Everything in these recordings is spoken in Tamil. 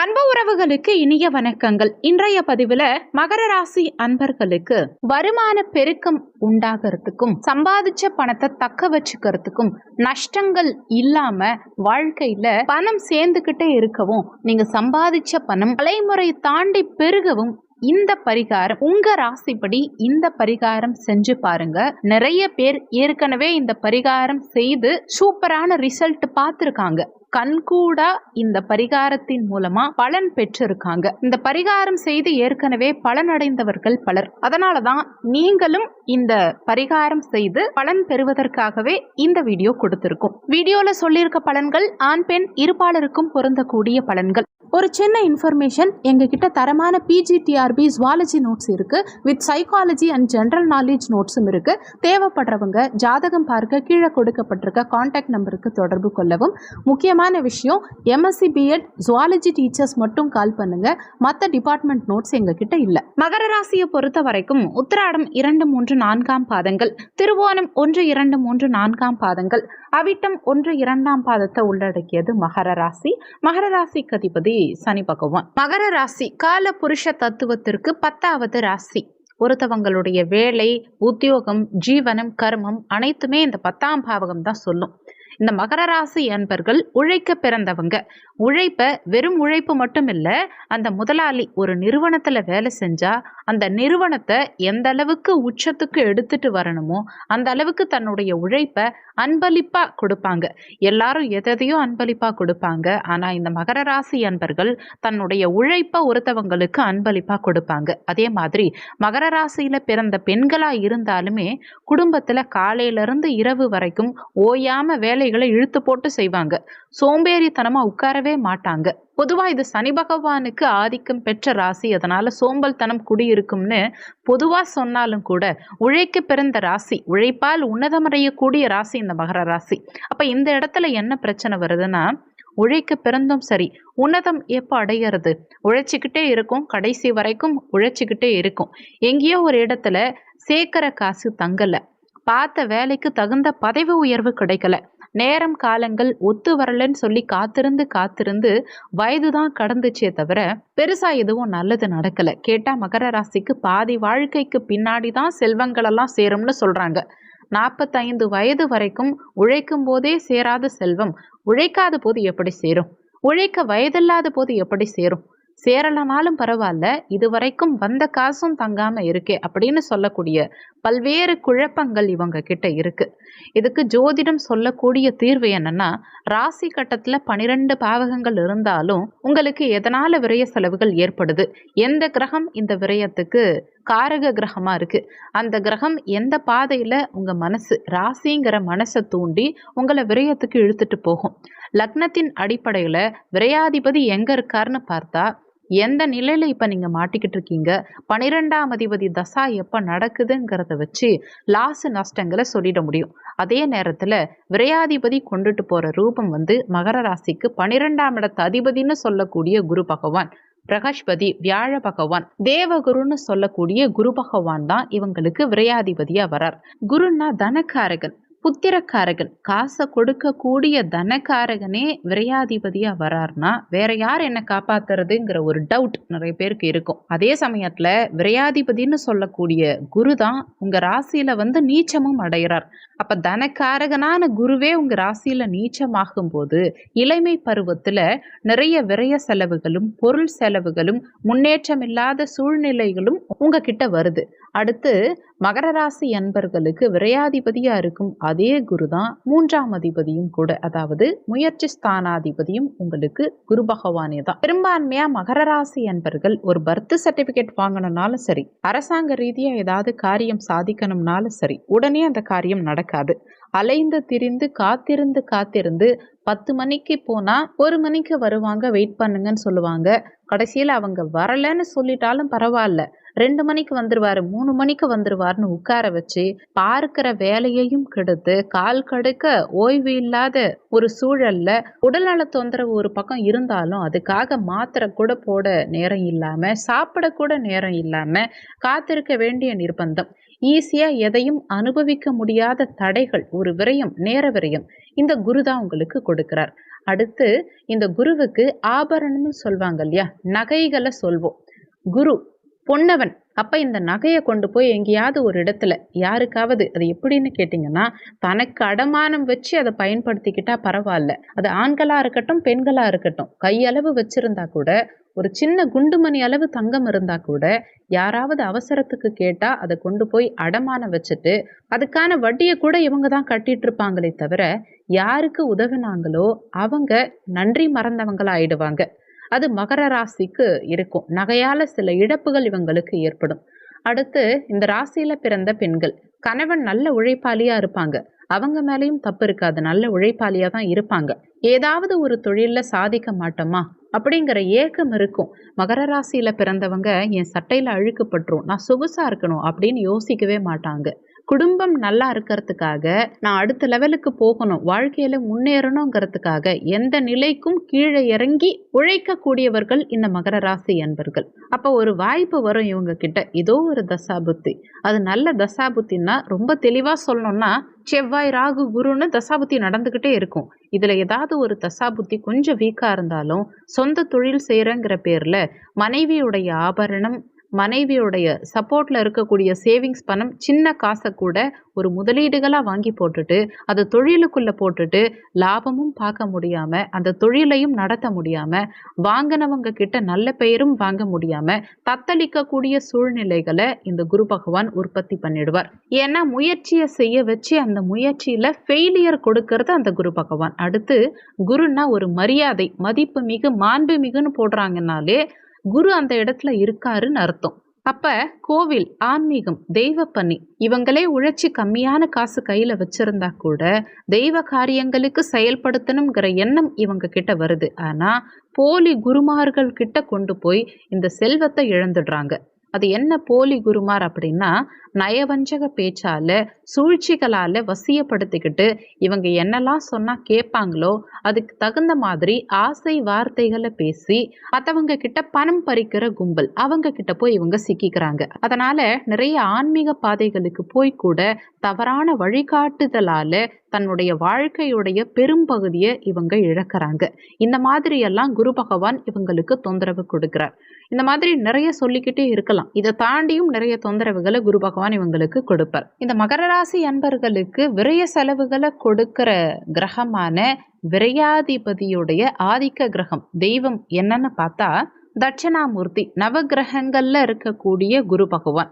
அன்பு உறவுகளுக்கு இனிய வணக்கங்கள். இன்றைய பதிவுல மகர ராசி அன்பர்களுக்கு வருமான பெருக்கம் உண்டாகிறதுக்கும் சம்பாதிச்ச பணத்தை தக்க வச்சுக்கிறதுக்கும் நஷ்டங்கள் இல்லாம வாழ்க்கையில பணம் சேர்ந்துகிட்டே இருக்கவும் நீங்க சம்பாதிச்ச பணம் தலைமுறை தாண்டி பெருகவும் இந்த பரிகாரம் உங்க ராசிப்படி இந்த பரிகாரம் செஞ்சு பாருங்க. நிறைய பேர் ஏற்கனவே இந்த பரிகாரம் செய்து சூப்பரான ரிசல்ட் பார்த்திருக்காங்க. கண்கூடா இந்த பரிகாரத்தின் மூலமா பலன் பெற்றிருக்காங்க. இந்த பரிகாரம் செய்து ஏற்கனவே பலனடைந்தவர்கள் பலர். அதனாலதான் நீங்களும் இந்த பரிகாரம் செய்து பலன் பெறுவதற்காகவே இந்த வீடியோ கொடுத்திருக்கும். வீடியோல சொல்லியிருக்க பலன்கள் ஆண் பெண் இருபாலருக்கும் பொருந்தக்கூடிய பலன்கள். ஒரு சின்ன இன்ஃபர்மேஷன், எங்ககிட்ட தரமான PGTRB ஜுவாலஜி நோட்ஸ் இருக்கு, with psychology and general knowledge நோட்ஸும் இருக்கு. தேவைப்படுறவங்க ஜாதகம் பார்க்க கீழே கொடுக்கப்பட்டிருக்க கான்டாக்ட் நம்பருக்கு தொடர்பு கொள்ளவும். முக்கியமான விஷயம், MSc BEd ஜுவாலஜி டீச்சர்ஸ் மட்டும் கால் பண்ணுங்க, மற்ற டிபார்ட்மெண்ட் நோட்ஸ் எங்ககிட்ட இல்ல. மகர ராசியை பொறுத்த வரைக்கும் உத்திராடம் 2, 3, 4 பாதங்கள், திருவோணம் 1, 2, 3, 4 பாதங்கள், அவிட்டம் 1, 2 பாதத்தை உள்ளடக்கியது மகர ராசி. மகர ராசிக்கு அதிபதி சனி பகவான். மகர ராசி கால புருஷ தத்துவத்திற்கு 10வது ராசி. ஒருத்தவங்களுடைய வேலை, உத்தியோகம், ஜீவனம், கர்மம் அனைத்துமே இந்த 10ஆம் பாவகம் தான் சொல்லும். இந்த மகர ராசி அன்பர்கள் உழைக்க பிறந்தவங்க. உழைப்ப வெறும் உழைப்பு மட்டும் இல்ல, அந்த முதலாளி ஒரு நிறுவனத்துல வேலை செஞ்சா அந்த நிறுவனத்தை எந்த அளவுக்கு உச்சத்துக்கு எடுத்துட்டு வரணுமோ அந்த அளவுக்கு தன்னுடைய உழைப்ப அன்பளிப்பா கொடுப்பாங்க. எல்லாரும் எதையோ அன்பளிப்பா கொடுப்பாங்க. ஆனா இந்த மகர ராசி அன்பர்கள் தன்னுடைய உழைப்ப ஒருத்தவங்களுக்கு அன்பளிப்பா கொடுப்பாங்க. அதே மாதிரி மகர ராசியில பிறந்த பெண்களா இருந்தாலுமே குடும்பத்துல காலையில இருந்து இரவு வரைக்கும் ஓயாம வேலைகளை இழுத்து போட்டு செய்வாங்க. சோம்பேறித்தனமா உட்காரவே மாட்டாங்க. பொதுவா இது சனி பகவானுக்கு ஆதிக்கம் பெற்ற ராசி, அதனால சோம்பல் தனம் குடியிருக்கும்னு பொதுவா சொன்னாலும் கூட உழைக்க பிறந்த ராசி, உழைப்பால் உன்னதமடையக்கூடிய ராசி இந்த மகர ராசி. அப்ப இந்த இடத்துல என்ன பிரச்சனை வருதுன்னா, உழைக்க பிறந்தும் சரி, உன்னதம் எப்போ அடையிறது? உழைச்சிக்கிட்டே இருக்கும், கடைசி வரைக்கும் உழைச்சிக்கிட்டே இருக்கும். எங்கேயோ ஒரு இடத்துல சேர்க்கிற காசு தங்கல, பார்த்த வேலைக்கு தகுந்த பதவி உயர்வு கிடைக்கல, நேரம் காலங்கள் ஒத்து வரலன்னு சொல்லி காத்திருந்து வயதுதான் கடந்துச்சே தவிர பெருசா எதுவும் நல்லது நடக்கல. கேட்டா மகர ராசிக்கு பாதி வாழ்க்கைக்கு பின்னாடிதான் செல்வங்கள் எல்லாம் சேரும்னு சொல்றாங்க. 45 வயது வரைக்கும் உழைக்கும் போதே சேராத செல்வம் உழைக்காத போது எப்படி சேரும்? உழைக்க வயதில்லாத போது எப்படி சேரும்? சேரலனாலும் பரவாயில்ல, இதுவரைக்கும் வந்த காசும் தங்காம இருக்கே அப்படின்னு சொல்லக்கூடிய பல்வேறு குழப்பங்கள் இவங்க கிட்ட இருக்கு. இதுக்கு ஜோதிடம் சொல்லக்கூடிய தீர்வு என்னன்னா, ராசி கட்டத்துல 12 பாவகங்கள் இருந்தாலும் உங்களுக்கு எதனால விரய செலவுகள் ஏற்படுது, எந்த கிரகம் இந்த விரயத்துக்கு காரக கிரகமா இருக்கு, அந்த கிரகம் எந்த பாதையில உங்க மனசு ராசிங்கிற மனசை தூண்டி உங்களை விரயத்துக்கு இழுத்துட்டு போகும். லக்னத்தின் அடிப்படையில விரையாதிபதி எங்க இருக்காருன்னு பார்த்தா, எந்த நிலையில இப்ப நீங்க மாட்டிக்கிட்டு இருக்கீங்க, 12ஆம் அதிபதி தசா எப்ப நடக்குதுங்கிறத வச்சு லாசு நஷ்டங்களை சொல்லிட முடியும். அதே நேரத்துல விரையாதிபதி கொண்டுட்டு போற ரூபம் மகர ராசிக்கு 12ஆம் இடத்து அதிபதினு சொல்லக்கூடிய குரு பகவான், பிரகஸ்பதி, வியாழ பகவான், தேவகுருன்னு சொல்லக்கூடிய குரு பகவான் தான் இவங்களுக்கு விரையாதிபதியா வரார். குருன்னா தனக்காரகன், புத்திரக்காரகன், காசை கொடுக்கக்கூடிய தனக்காரகனே விரையாதிபதியா வரார்னா வேற யார் என்ன காப்பாத்துறதுங்கிற ஒரு டவுட் நிறைய பேருக்கு இருக்கும். அதே சமயத்துல விரையாதிபதினு சொல்லக்கூடிய குரு தான் உங்க ராசியில நீச்சமும் அடைகிறார். அப்ப தனக்காரகனான குருவே உங்க ராசியில நீச்சமாகும் போது இளமை பருவத்துல நிறைய விரய செலவுகளும் பொருள் செலவுகளும் முன்னேற்றம் இல்லாத சூழ்நிலைகளும் உங்ககிட்ட வருது. அடுத்து மகர ராசி அன்பர்களுக்கு விரையாதிபதியா இருக்கும் அதே குரு தான் 3ஆம் அதிபதியும் கூட, அதாவது முயற்சி ஸ்தானாதிபதியும் உங்களுக்கு குரு பகவானே தான். பெரும்பான்மையா மகர ராசி அன்பர்கள் ஒரு பர்த் சர்டிபிகேட் வாங்கணும்னாலும் சரி, அரசாங்க ரீதியா ஏதாவது காரியம் சாதிக்கணும்னாலும் சரி, உடனே அந்த காரியம் நடக்காது. அலைந்து திரிந்து காத்திருந்து 10 மணிக்கு போனா 1 மணிக்கு வருவாங்க, வெயிட் பண்ணுங்கன்னு சொல்லுவாங்க. கடைசியில் அவங்க வரலன்னு சொல்லிட்டாலும் பரவாயில்ல, 2 மணிக்கு வந்துருவாரு, 3 மணிக்கு வந்துருவாருன்னு உட்கார வச்சு பார்க்கிற வேலையையும் கெடுத்து கால் கடுக்க ஓய்வு இல்லாத ஒரு சூழல்ல உடல்நல தொந்தரவு ஒரு பக்கம் இருந்தாலும் அதுக்காக மாத்திரை கூட போட நேரம் இல்லாம, சாப்பிட கூட நேரம் இல்லாம காத்திருக்க வேண்டிய நிர்பந்தம், ஈஸியா எதையும் அனுபவிக்க முடியாத தடைகள், ஒரு விரயம், நேர விரயம் இந்த குரு தான் உங்களுக்கு கொடுக்கிறார். அடுத்து இந்த குருவுக்கு ஆபரணம்னு சொல்வாங்க இல்லையா, நகைகளை சொல்வோம். குரு பொன்னவன். அப்ப இந்த நகையை கொண்டு போய் எங்கேயாவது ஒரு இடத்துல யாருக்காவது, அது எப்படின்னு கேட்டிங்கன்னா, தனக்கு அடமானம் வச்சு அதை பயன்படுத்திக்கிட்டா பரவாயில்ல. அது ஆண்களா இருக்கட்டும் பெண்களா இருக்கட்டும், கையளவு வச்சிருந்தா கூட, ஒரு சின்ன குண்டுமணி அளவு தங்கம் இருந்தா கூட, யாராவது அவசரத்துக்கு கேட்டா அதை கொண்டு போய் அடமானம் வச்சுட்டு அதுக்கான வட்டியை கூட இவங்க தான் கட்டிட்டு இருப்பாங்களே தவிர, யாருக்கு உதவினாங்களோ அவங்க நன்றி மறந்தவங்களா ஆயிடுவாங்க. அது மகர ராசிக்கு இருக்கும். நகையால சில இழப்புகள் இவங்களுக்கு ஏற்படும். அடுத்து இந்த ராசியில பிறந்த பெண்கள், கணவன் நல்ல உழைப்பாளியா இருப்பாங்க. அவங்க மேலேயும் தப்பு இருக்காது. நல்ல உழைப்பாளியா தான் இருப்பாங்க. ஏதாவது ஒரு தொழில்ல சாதிக்க மாட்டோமா அப்படிங்கிற ஏக்கம் இருக்கும். மகர ராசியில பிறந்தவங்க என் சட்டையில அழுக்கு பட்டுரும், நான் சொகுசா இருக்கணும் அப்படின்னு யோசிக்கவே மாட்டாங்க. குடும்பம் நல்லா இருக்கிறதுக்காக, நான் அடுத்த லெவலுக்கு போகணும், வாழ்க்கையில முன்னேறணுங்கிறதுக்காக எந்த நிலைக்கும் கீழே இறங்கி உழைக்கக்கூடியவர்கள் இந்த மகர ராசி அன்பர்கள். அப்போ ஒரு வாய்ப்பு வரும் இவங்க கிட்ட, ஏதோ ஒரு தசாபுத்தி. அது நல்ல தசாபுத்தின்னா, ரொம்ப தெளிவா சொல்லணும்னா செவ்வாய் ராகு குருன்னு தசாபுத்தி நடந்துகிட்டே இருக்கும். இதுல ஏதாவது ஒரு தசாபுத்தி கொஞ்சம் வீக்கா இருந்தாலும், சொந்த தொழில் செய்யறங்கிற பேர்ல மனைவியுடைய ஆபரணம், மனைவியுடைய சப்போர்ட்ல இருக்கக்கூடிய சேவிங்ஸ் பணம், சின்ன காசை கூட ஒரு முதலீடுகளா வாங்கி போட்டுட்டு அதை தொழிலுக்குள்ள போட்டுட்டு லாபமும் பார்க்க முடியாம, அந்த தொழிலையும் நடத்த முடியாம, வாங்கினவங்க கிட்ட நல்ல பெயரும் வாங்க முடியாம தத்தளிக்கக்கூடிய சூழ்நிலைகளை இந்த குரு பகவான் உற்பத்தி பண்ணிடுவார். ஏன்னா முயற்சியை செய்ய வச்சு அந்த முயற்சியில ஃபெயிலியர் கொடுக்கறது அந்த குரு பகவான். அடுத்து குருன்னா ஒரு மரியாதை, மதிப்பு மிகு, மாண்பு மிகுன்னு போடுறாங்கன்னாலே குரு அந்த இடத்துல இருக்காருன்னு அர்த்தம். அப்ப கோவில், ஆன்மீகம், தெய்வ பணி, இவங்களே உழைச்சி கம்மியான காசு கையில வச்சிருந்தா கூட தெய்வ காரியங்களுக்கு செயல்படுத்தணுங்கிற எண்ணம் இவங்க கிட்ட வருது. ஆனா போலி குருமார்கள் கிட்ட கொண்டு போய் இந்த செல்வத்தை இழந்துடுறாங்க. அது என்ன போலி குருமார் அப்படின்னா, நயவஞ்சக பேச்சால, சூழ்ச்சிகளால வசியப்படுத்திக்கிட்டு இவங்க என்னெல்லாம் சொன்னா கேட்பாங்களோ அதுக்கு தகுந்த மாதிரி ஆசை வார்த்தைகளை பேசி மற்றவங்க கிட்ட பணம் பறிக்கிற கும்பல், அவங்க கிட்ட போய் இவங்க சிக்கிக்கிறாங்க. அதனால நிறைய ஆன்மீக பாதைகளுக்கு போய் கூட தவறான வழிகாட்டுதலால தன்னுடைய வாழ்க்கையுடைய பெரும்பகுதியை இவங்க இழக்கிறாங்க. இந்த மாதிரி எல்லாம் குரு பகவான் இவங்களுக்கு தொந்தரவு கொடுக்கிறார். இந்த மாதிரி நிறைய சொல்லிக்கிட்டே இருக்கலாம். இதை தாண்டியும் நிறைய தொந்தரவுகளை குரு பகவான் இவங்களுக்கு கொடுப்பார். இந்த மகர ராசி அன்பர்களுக்கு விரய செலவுகளை கொடுக்கிற கிரகமான விரையாதிபதியுடைய ஆதிக்க கிரகம் தெய்வம் என்னன்னு பார்த்தா தட்சணாமூர்த்தி. நவகிரகங்கள்ல இருக்கக்கூடிய குரு பகவான்,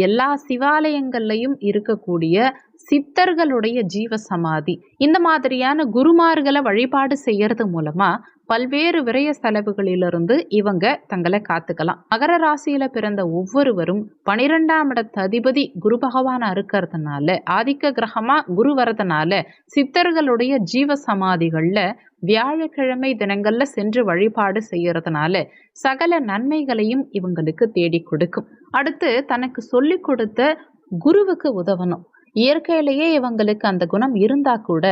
எல்லா சிவாலயங்கள்லையும் இருக்கக்கூடிய சித்தர்களுடைய ஜீவ சமாதி. இந்த மாதிரியான குருமார்களை வழிபாடு செய்யறது மூலமா பல்வேறு விரய செலவுகளிலிருந்து இவங்க தங்களை காத்துக்கலாம். மகர ராசியில பிறந்த ஒவ்வொருவரும் 12ஆம் இடத்து அதிபதி குரு பகவானா இருக்கிறதுனால, ஆதிக்க கிரகமா குரு வரதுனால சித்தர்களுடைய ஜீவ சமாதிகள்ல வியாழக்கிழமை தினங்கள்ல சென்று வழிபாடு செய்யறதுனால சகல நன்மைகளையும் இவங்களுக்கு தேடி கொடுக்கும். அடுத்து தனக்கு சொல்லி கொடுத்த குருவுக்கு உதவணும். இயற்கையிலேயே இவங்களுக்கு அந்த குணம் இருந்தா கூட,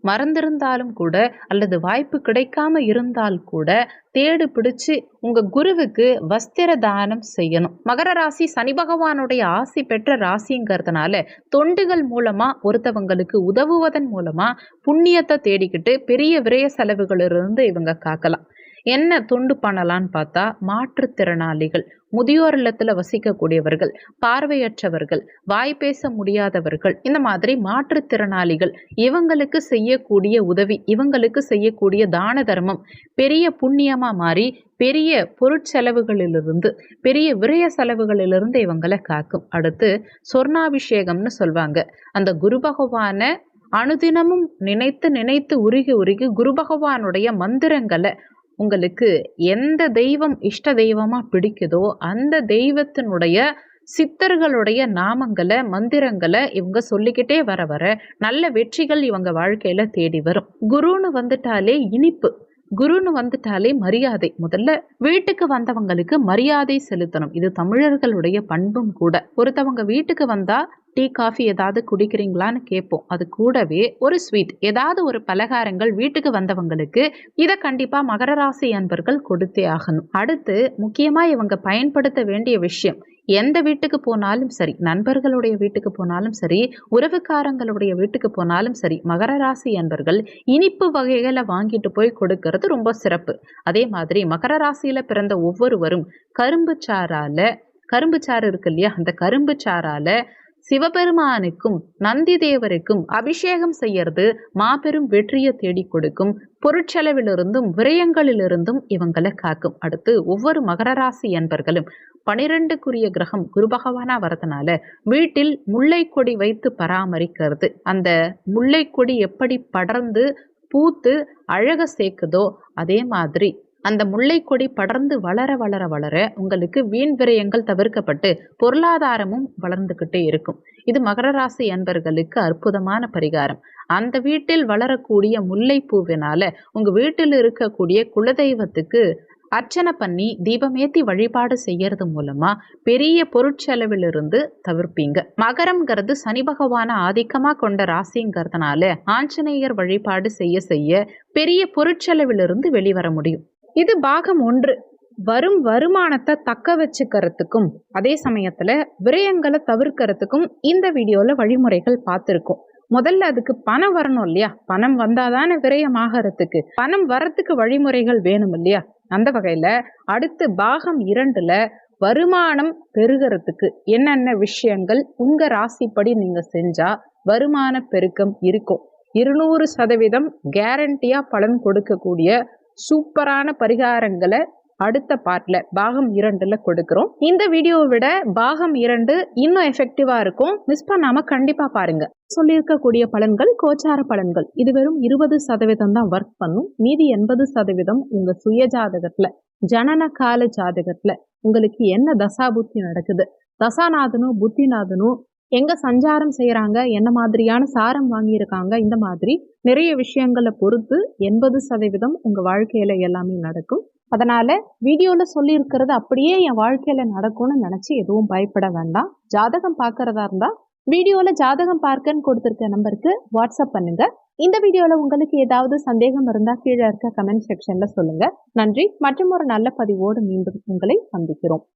மறந்திருந்தாலும் கூட, அல்லது வாய்ப்பு கிடைக்காம இருந்தால் கூட தேடு பிடிச்சு உங்க குருவுக்கு வஸ்திர தானம் செய்யணும். மகர ராசி சனி பகவானுடைய ஆசி பெற்ற ராசிங்கிறதுனால தொண்டுகள் மூலமா ஒருத்தவங்களுக்கு உதவுவதன் மூலமா புண்ணியத்தை தேடிக்கிட்டு பெரிய விரய செலவுகளிலிருந்து இவங்க காக்கலாம். என்ன தொண்டு பண்ணலான்னு பார்த்தா, மாற்றுத்திறனாளிகள், முதியோர் இல்லத்துல வசிக்கக்கூடியவர்கள், பார்வையற்றவர்கள், வாய் பேச முடியாதவர்கள், இந்த மாதிரி மாற்றுத்திறனாளிகள், இவங்களுக்கு செய்யக்கூடிய உதவி, இவங்களுக்கு செய்யக்கூடிய தான தர்மம் பெரிய புண்ணியமா மாறி பெரிய பொருட்செலவுகளிலிருந்து, பெரிய விரய செலவுகளிலிருந்து இவங்களை காக்கும். அடுத்து சொர்ணாபிஷேகம்னு சொல்வாங்க. அந்த குரு பகவான அனுதினமும் நினைத்து நினைத்து உருகி உருகி குரு பகவானுடைய மந்திரங்களை, உங்களுக்கு எந்த தெய்வம் இஷ்ட தெய்வமா பிடிக்குதோ அந்த தெய்வத்தினுடைய சித்தர்களுடைய நாமங்களை, மந்திரங்களை இவங்க சொல்லிக்கிட்டே வர வர நல்ல வெற்றிகள் இவங்க வாழ்க்கையில தேடி வரும். குருன்னு வந்துட்டாலே இனிப்பு, குருன்னு வந்துட்டாலே மரியாதை. முதல்ல வீட்டுக்கு வந்தவங்களுக்கு மரியாதை செலுத்தணும். இது தமிழர்களுடைய பண்பும் கூட. ஒருத்தவங்க வீட்டுக்கு வந்தா டீ காஃபி ஏதாவது குடிக்கிறீங்களான்னு கேட்போம். அது கூடவே ஒரு ஸ்வீட், ஏதாவது ஒரு பலகாரங்கள் வீட்டுக்கு வந்தவங்களுக்கு இதை கண்டிப்பா மகர ராசி அன்பர்கள் கொடுத்தே ஆகணும். அடுத்து முக்கியமா இவங்க பயன்படுத்த வேண்டிய விஷயம், எந்த வீட்டுக்கு போனாலும் சரி, நண்பர்களுடைய வீட்டுக்கு போனாலும் சரி, உறவுக்காரங்களுடைய வீட்டுக்கு போனாலும் சரி, மகர ராசி அன்பர்கள் இனிப்பு வகைகளை வாங்கிட்டு போய் கொடுக்கறது ரொம்ப சிறப்பு. அதே மாதிரி மகர ராசியில பிறந்த ஒவ்வொருவரும் கரும்பு சாறு இருக்கு இல்லையா, அந்த கரும்பு சாறால சிவபெருமானுக்கும் நந்தி தேவருக்கும் அபிஷேகம் செய்யறது மாபெரும் வெற்றியை தேடி கொடுக்கும். பொருட்செலவிலிருந்தும் விரயங்களிலிருந்தும் இவங்களை காக்கும். அடுத்து ஒவ்வொரு மகர ராசி அன்பர்களும் 12க்குரிய கிரகம் குரு பகவானா வரதுனால வீட்டில் முல்லை கொடி வைத்து பராமரிக்கிறது. அந்த முல்லை கொடி எப்படி படர்ந்து பூத்து அழக சேர்க்குதோ அதே மாதிரி அந்த முல்லை கொடி படர்ந்து வளர வளர வளர உங்களுக்கு வீண் விரயங்கள் தவிர்க்கப்பட்டு பொருளாதாரமும் வளர்ந்துகிட்டே இருக்கும். இது மகர ராசி அன்பர்களுக்கு அற்புதமான பரிகாரம். அந்த வீட்டில் வளரக்கூடிய முல்லை பூவினால உங்க வீட்டில் இருக்கக்கூடிய குலதெய்வத்துக்கு அர்ச்சனை பண்ணி தீபமேத்தி வழிபாடு செய்யறது மூலமா பெரிய பொருட்செலவிலிருந்து தவிர்ப்பீங்க. மகரம்ங்கிறது சனி பகவான ஆதிக்கமா கொண்ட ராசிங்கிறதுனால ஆஞ்சநேயர் வழிபாடு செய்ய செய்ய பெரிய பொருட்செலவிலிருந்து வெளிவர முடியும். இது பாகம் 1. வரும் வருமானத்தை தக்க வச்சுக்கிறதுக்கும் அதே சமயத்துல விரயங்களை தவிர்க்கிறதுக்கும் இந்த வீடியோல வழிமுறைகள் பார்த்துருக்கோம். முதல்ல அதுக்கு பணம் வரணும் இல்லையா, பணம் வந்தாதானே விரயமாகறதுக்கு, பணம் வரத்துக்கு வழிமுறைகள் வேணும் இல்லையா. அந்த வகையில அடுத்து பாகம் 2ல வருமானம் பெருகிறதுக்கு என்னென்ன விஷயங்கள் உங்க ராசிப்படி நீங்க செஞ்சா வருமான பெருக்கம் இருக்கும், 200% கேரண்டியா பலன் கொடுக்கக்கூடிய சூப்பரான பரிகாரங்களை அடுத்த பார்ட்ல பாகம் 2ல கொடுக்கிறோம். இந்த வீடியோவை விட பாகம் 2 இன்னும் எஃபெக்டிவா இருக்கும். மிஸ் பண்ணாம கண்டிப்பா பாருங்க. சொல்லியிருக்கக்கூடிய பலன்கள் கோச்சார பலன்கள். இது வெறும் 20% தான் ஒர்க் பண்ணும். மீதி 80% உங்க சுய ஜாதகத்துல ஜனன கால ஜாதகத்துல உங்களுக்கு என்ன தசாபுத்தி நடக்குது, தசாநாதனும் புத்திநாதனும் எங்க சஞ்சாரம் செய்யறாங்க, என்ன மாதிரியான சாரம் வாங்கியிருக்காங்க, இந்த மாதிரி நிறைய விஷயங்களை பொறுத்து 80% உங்க வாழ்க்கையில எல்லாமே நடக்கும். அதனால வீடியோல சொல்லி இருக்கிறது அப்படியே என் வாழ்க்கையில நடக்கும்னு நினைச்சு எதுவும் பயப்பட வேண்டாம். ஜாதகம் பார்க்கறதா இருந்தா வீடியோல ஜாதகம் பார்க்கன்னு கொடுத்திருக்க நம்பருக்கு வாட்ஸ்அப் பண்ணுங்க. இந்த வீடியோல உங்களுக்கு ஏதாவது சந்தேகம் இருந்தா கீழே இருக்க கமெண்ட் செக்ஷன்ல சொல்லுங்க. நன்றி. மற்றும் ஒரு நல்ல பதிவோடு மீண்டும் உங்களை சந்திக்கிறோம்.